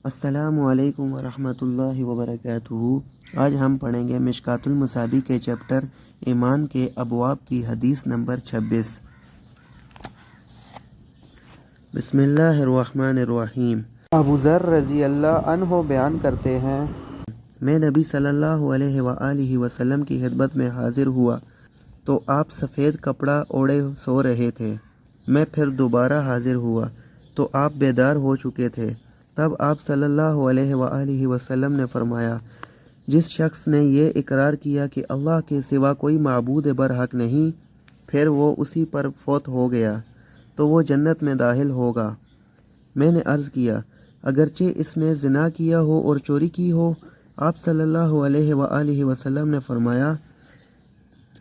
السلام علیکم ورحمۃ اللہ وبرکاتہ۔ آج ہم پڑھیں گے مشکوٰۃ المصابیح کے چیپٹر ایمان کے ابواب کی حدیث نمبر 26۔ بسم اللہ الرحمن الرحیم۔ ابو ذر رضی اللہ عنہ بیان کرتے ہیں، میں نبی صلی اللہ علیہ وآلہ وسلم کی خدمت میں حاضر ہوا تو آپ سفید کپڑا اوڑھے سو رہے تھے۔ میں پھر دوبارہ حاضر ہوا تو آپ بیدار ہو چکے تھے۔ تب آپ صلی اللہ علیہ وآلہ وسلم نے فرمایا، جس شخص نے یہ اقرار کیا کہ اللہ کے سوا کوئی معبود برحق نہیں، پھر وہ اسی پر فوت ہو گیا تو وہ جنت میں داخل ہوگا۔ میں نے عرض کیا، اگرچہ اس نے زنا کیا ہو اور چوری کی ہو؟ آپ صلی اللہ علیہ وآلہ وسلم نے فرمایا،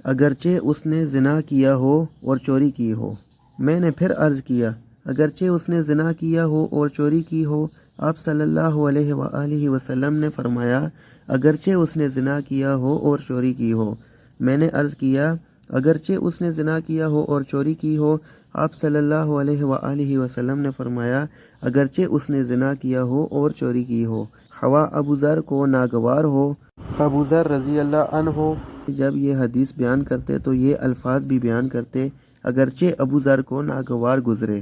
اگرچہ اس نے زنا کیا ہو اور چوری کی ہو۔ میں نے پھر عرض کیا، اگرچہ اس نے زنا کیا ہو اور چوری کی ہو؟ آپ صلی اللہ علیہ وآلہ وسلم نے فرمایا، اگرچہ اس نے زنا کیا ہو اور چوری کی ہو۔ میں نے عرض کیا، اگرچہ اس نے زنا کیا ہو اور چوری کی ہو؟ آپ صلی اللہ علیہ وآلہ وسلم نے فرمایا، اگرچہ اس نے زنا کیا ہو اور چوری کی ہو، خواہ ابو ذر کو ناگوار ہو۔ ابو ذر رضی اللہ عنہ جب یہ حدیث بیان کرتے تو یہ الفاظ بھی بیان کرتے، اگرچہ ابو ذر کو ناگوار گزرے۔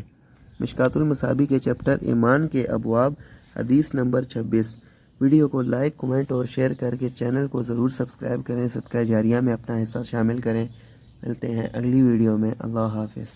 مشکوٰۃ المصابیح کے چیپٹر ایمان کے ابواب، حدیث نمبر 26۔ ویڈیو کو لائک، کمنٹ اور شیئر کر کے چینل کو ضرور سبسکرائب کریں، صدقہ جاریہ میں اپنا حصہ شامل کریں۔ ملتے ہیں اگلی ویڈیو میں۔ اللہ حافظ۔